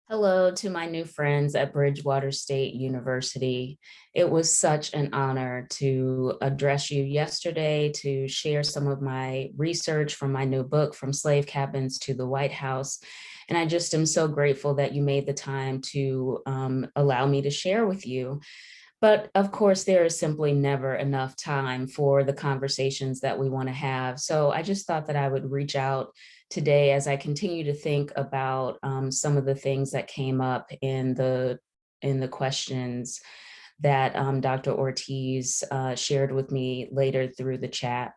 Hello to my new friends at Bridgewater State University. It was such an honor to address you yesterday to share some of my research from my new book, From Slave Cabins to the White House. And I just am so grateful that you made the time to allow me to share with you. But of course, there is simply never enough time for the conversations that we want to have. So I just thought that I would reach out today as I continue to think about some of the things that came up in the questions that Dr. Ortiz shared with me later through the chat.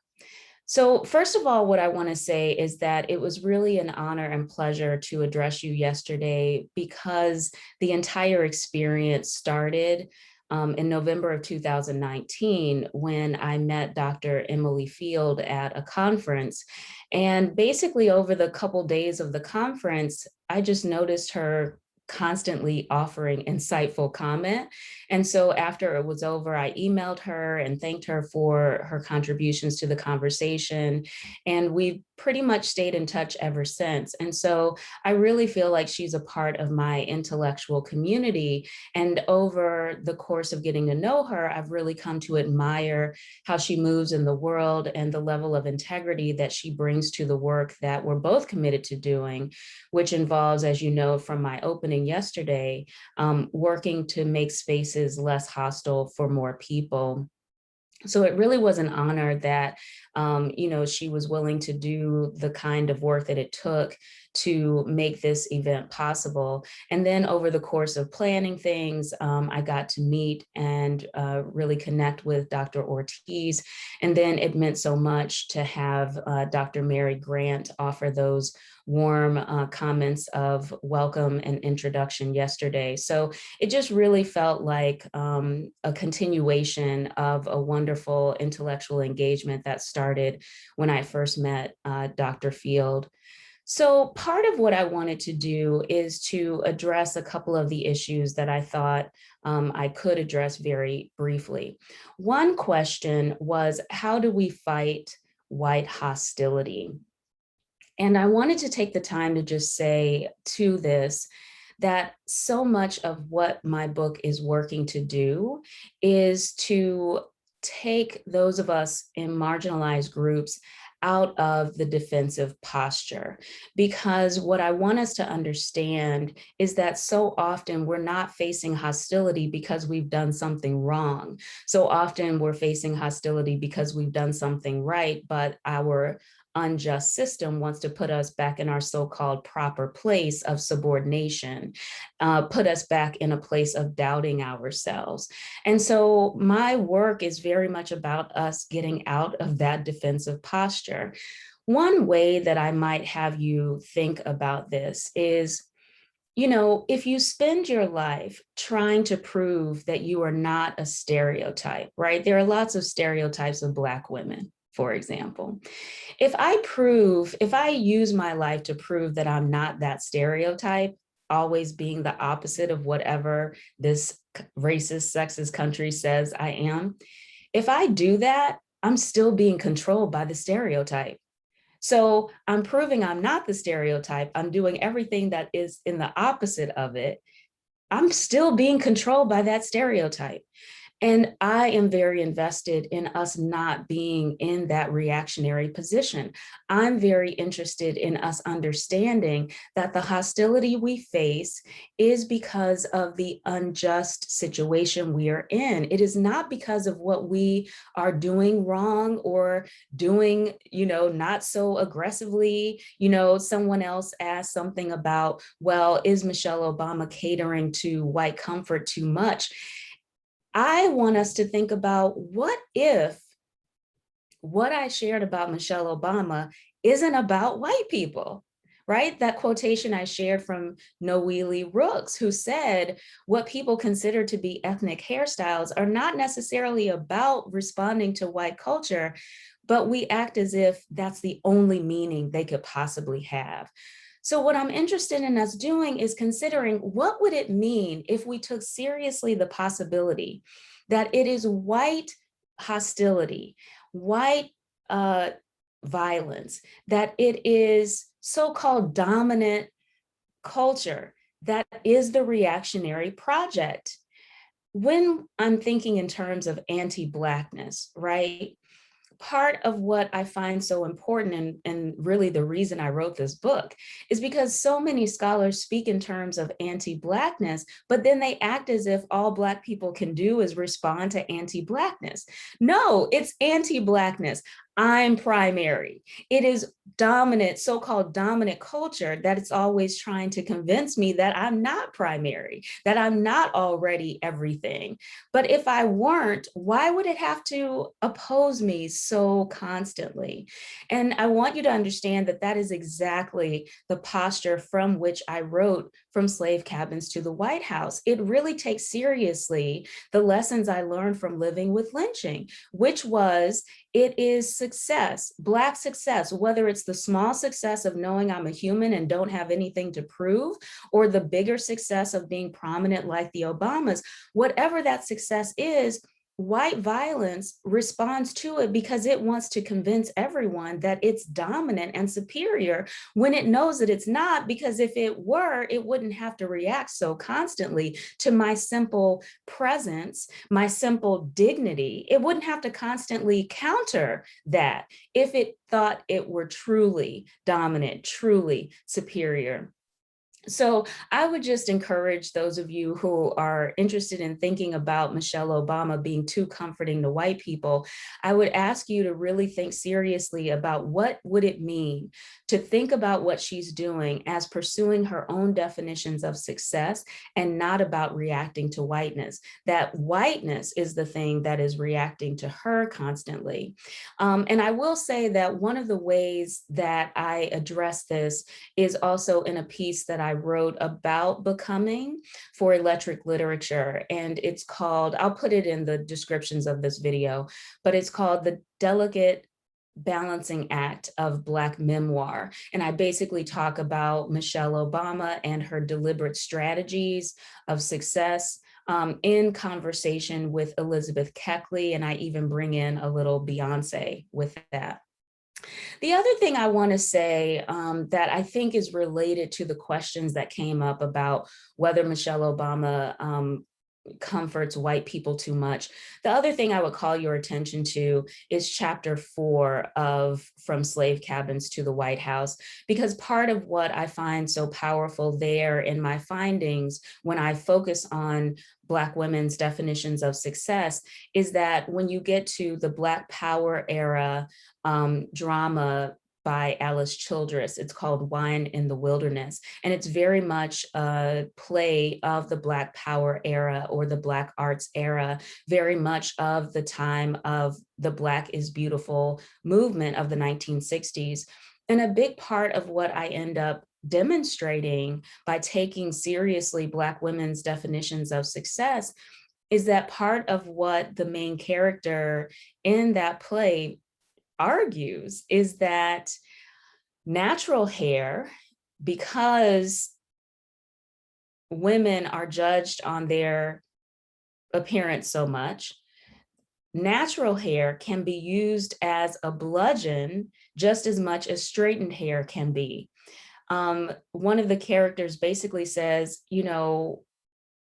So first of all, what I want to say is that it was really an honor and pleasure to address you yesterday because the entire experience started in November of 2019 when I met Dr. Emily Field at a conference. And basically over the couple days of the conference, I just noticed her constantly offering insightful comment. And so after it was over, I emailed her and thanked her for her contributions to the conversation. And we've pretty much stayed in touch ever since. And so I really feel like she's a part of my intellectual community. And over the course of getting to know her, I've really come to admire how she moves in the world and the level of integrity that she brings to the work that we're both committed to doing, which involves, as you know, from my opening yesterday, working to make spaces less hostile for more people. So it really was an honor that, she was willing to do the kind of work that it took to make this event possible. And then over the course of planning things, I got to meet and really connect with Dr. Ortiz. And then it meant so much to have Dr. Mary Grant offer those warm comments of welcome and introduction yesterday. So it just really felt like a continuation of a wonderful intellectual engagement that started when I first met Dr. Field. So part of what I wanted to do is to address a couple of the issues that I thought I could address very briefly. One question was, how do we fight white hostility? And I wanted to take the time to just say to this that so much of what my book is working to do is to take those of us in marginalized groups out of the defensive posture. Because what I want us to understand is that so often we're not facing hostility because we've done something wrong. So often we're facing hostility because we've done something right, but our unjust system wants to put us back in our so-called proper place of subordination, put us back in a place of doubting ourselves. And so my work is very much about us getting out of that defensive posture. One way that I might have you think about this is, if you spend your life trying to prove that you are not a stereotype, right? There are lots of stereotypes of Black women, for example. If I use my life to prove that I'm not that stereotype, always being the opposite of whatever this racist, sexist country says I am, if I do that, I'm still being controlled by the stereotype. So I'm proving I'm not the stereotype. I'm doing everything that is in the opposite of it. I'm still being controlled by that stereotype. And I am very invested in us not being in that reactionary position. I'm very interested in us understanding that the hostility we face is because of the unjust situation we are in. It is not because of what we are doing wrong or doing, not so aggressively. Someone else asked something about, well, is Michelle Obama catering to white comfort too much? I want us to think about, what if what I shared about Michelle Obama isn't about white people, right? That quotation I shared from Noelle Rooks, who said, what people consider to be ethnic hairstyles are not necessarily about responding to white culture, but we act as if that's the only meaning they could possibly have. So what I'm interested in us doing is considering, what would it mean if we took seriously the possibility that it is white hostility, white violence, that it is so-called dominant culture that is the reactionary project. When I'm thinking in terms of anti-Blackness, right? Part of what I find so important, and really the reason I wrote this book, is because so many scholars speak in terms of anti-Blackness, but then they act as if all Black people can do is respond to anti-Blackness. No, it's anti-Blackness. I'm primary. It is dominant, so-called dominant culture that it's always trying to convince me that I'm not primary, that I'm not already everything. But if I weren't, why would it have to oppose me so constantly? And I want you to understand that that is exactly the posture from which I wrote From Slave Cabins to the White House. It really takes seriously the lessons I learned from living with lynching, which was it is success, Black success, whether it's the small success of knowing I'm a human and don't have anything to prove, or the bigger success of being prominent like the Obamas. Whatever that success is, white violence responds to it because it wants to convince everyone that it's dominant and superior when it knows that it's not, because if it were, it wouldn't have to react so constantly to my simple presence, my simple dignity. It wouldn't have to constantly counter that if it thought it were truly dominant, truly superior. So I would just encourage those of you who are interested in thinking about Michelle Obama being too comforting to white people, I would ask you to really think seriously about what would it mean to think about what she's doing as pursuing her own definitions of success and not about reacting to whiteness. That whiteness is the thing that is reacting to her constantly. And I will say that one of the ways that I address this is also in a piece that I wrote about becoming for Electric Literature. And it's called, I'll put it in the descriptions of this video, but it's called The Delicate Balancing Act of Black Memoir. And I basically talk about Michelle Obama and her deliberate strategies of success in conversation with Elizabeth Keckley. And I even bring in a little Beyonce with that. The other thing I want to say that I think is related to the questions that came up about whether Michelle Obama comforts white people too much. The other thing I would call your attention to is chapter 4 of From Slave Cabins to the White House, because part of what I find so powerful there in my findings when I focus on Black women's definitions of success is that when you get to the Black Power era drama by Alice Childress. It's called Wine in the Wilderness. And it's very much a play of the Black Power era or the Black arts era, very much of the time of the Black is Beautiful movement of the 1960s. And a big part of what I end up demonstrating by taking seriously Black women's definitions of success is that part of what the main character in that play argues is that natural hair, because women are judged on their appearance so much, natural hair can be used as a bludgeon just as much as straightened hair can be. One of the characters basically says, you know,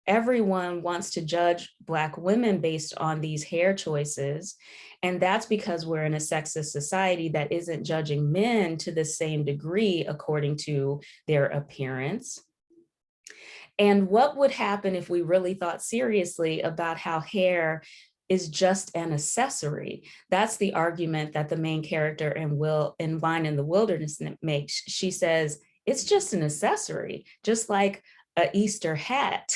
everyone wants to judge Black women based on these hair choices. And that's because we're in a sexist society that isn't judging men to the same degree according to their appearance. And what would happen if we really thought seriously about how hair is just an accessory? That's the argument that the main character in Wine in the Wilderness makes. She says, it's just an accessory, just like an Easter hat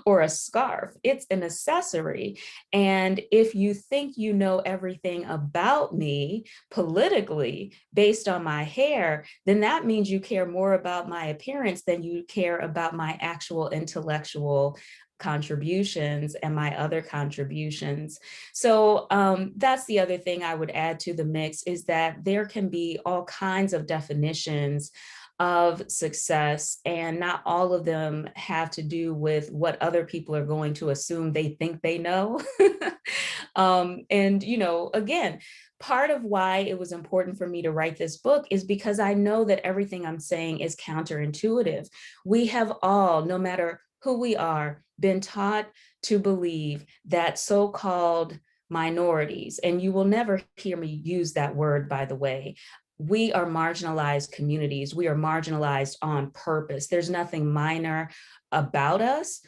or a scarf. It's an accessory. And if you think you know everything about me politically based on my hair, then that means you care more about my appearance than you care about my actual intellectual contributions and my other contributions. So that's the other thing I would add to the mix, is that there can be all kinds of definitions of success, and not all of them have to do with what other people are going to assume they think they know. And, you know, again, part of why it was important for me to write this book is because I know that everything I'm saying is counterintuitive. We have all, no matter who we are, been taught to believe that so-called minorities, and you will never hear me use that word, by the way, we are marginalized communities. We are marginalized on purpose. There's nothing minor about us.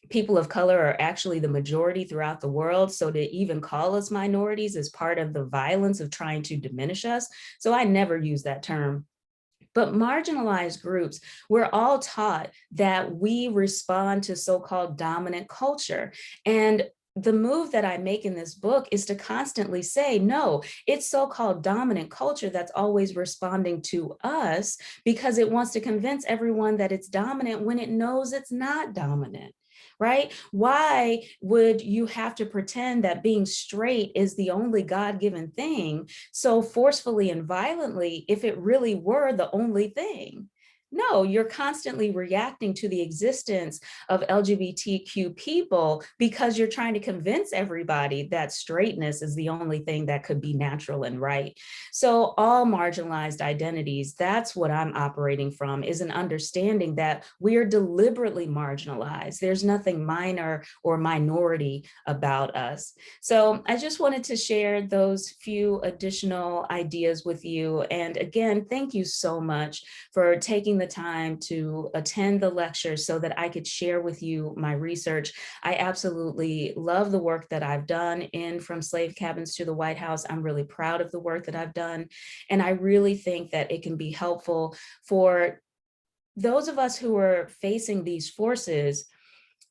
People of color are actually the majority throughout the world. So to even call us minorities is part of the violence of trying to diminish us. So I never use that term. But marginalized groups, we're all taught that we respond to so-called dominant culture. And the move that I make in this book is to constantly say, no, it's so-called dominant culture that's always responding to us because it wants to convince everyone that it's dominant when it knows it's not dominant. Right? Why would you have to pretend that being straight is the only God-given thing so forcefully and violently if it really were the only thing? No, you're constantly reacting to the existence of LGBTQ people because you're trying to convince everybody that straightness is the only thing that could be natural and right. So all marginalized identities, that's what I'm operating from, is an understanding that we are deliberately marginalized. There's nothing minor or minority about us. So I just wanted to share those few additional ideas with you. And again, thank you so much for taking the time to attend the lecture so that I could share with you my research. I absolutely love the work that I've done in From Slave Cabins to the White House. I'm really proud of the work that I've done. And I really think that it can be helpful for those of us who are facing these forces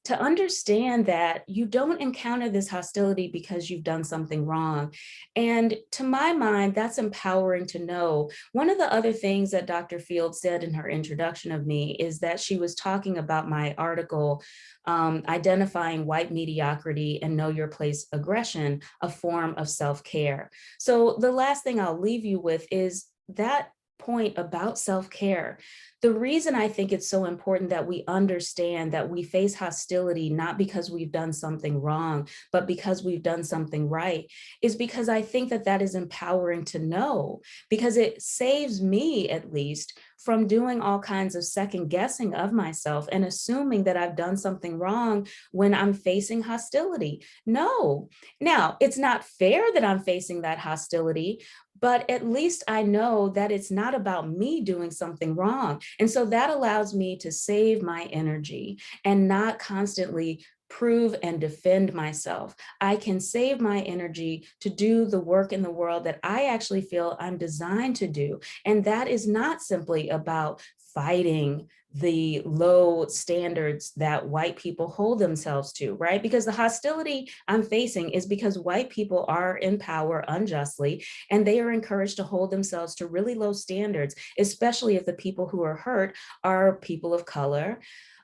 to understand that you don't encounter this hostility because you've done something wrong. And to my mind, that's empowering to know. One of the other things that Dr. Field said in her introduction of me is that she was talking about my article, Identifying White Mediocrity and Know Your Place Aggression, a Form of Self-Care. So the last thing I'll leave you with is that point about self-care. The reason I think it's so important that we understand that we face hostility, not because we've done something wrong, but because we've done something right, is because I think that that is empowering to know, because it saves me, at least, from doing all kinds of second guessing of myself and assuming that I've done something wrong when I'm facing hostility. No. Now, it's not fair that I'm facing that hostility, but at least I know that it's not about me doing something wrong. And so that allows me to save my energy and not constantly prove and defend myself. I can save my energy to do the work in the world that I actually feel I'm designed to do. And that is not simply about fighting the low standards that white people hold themselves to, right? Because the hostility I'm facing is because white people are in power unjustly, and they are encouraged to hold themselves to really low standards, especially if the people who are hurt are people of color.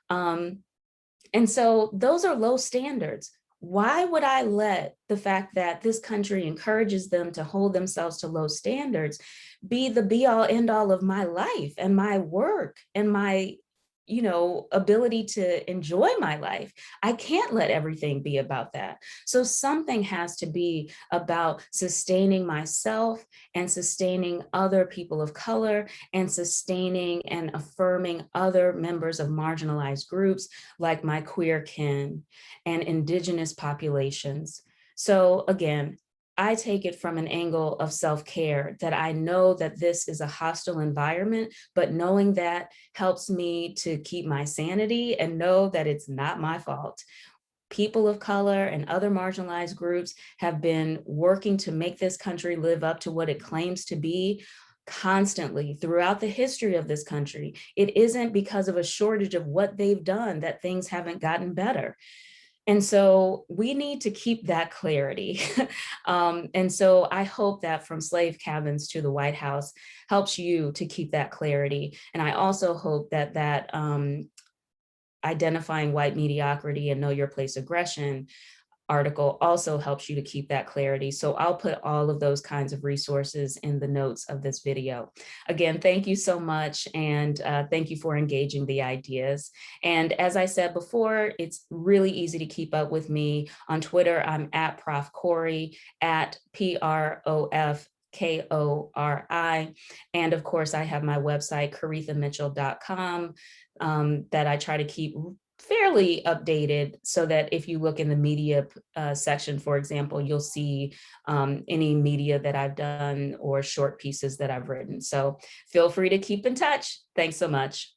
And so those are low standards. Why would I let the fact that this country encourages them to hold themselves to low standards be the be all end all of my life and my work and my, ability to enjoy my life? I can't let everything be about that. So something has to be about sustaining myself and sustaining other people of color and sustaining and affirming other members of marginalized groups like my queer kin and indigenous populations. So again, I take it from an angle of self-care, that I know that this is a hostile environment, but knowing that helps me to keep my sanity and know that it's not my fault. People of color and other marginalized groups have been working to make this country live up to what it claims to be constantly throughout the history of this country. It isn't because of a shortage of what they've done that things haven't gotten better. And so we need to keep that clarity. And so I hope that From Slave Cabins to the White House helps you to keep that clarity. And I also hope that Identifying White Mediocrity and Know Your Place Aggression article also helps you to keep that clarity. So I'll put all of those kinds of resources in the notes of this video. Again, thank you so much. And thank you for engaging the ideas. And as I said before, it's really easy to keep up with me on Twitter. I'm at Prof. Corey, at PROFKORI. And of course, I have my website, carethamitchell.com, that I try to keep fairly updated so that if you look in the media section, for example, you'll see any media that I've done or short pieces that I've written. So feel free to keep in touch. Thanks so much.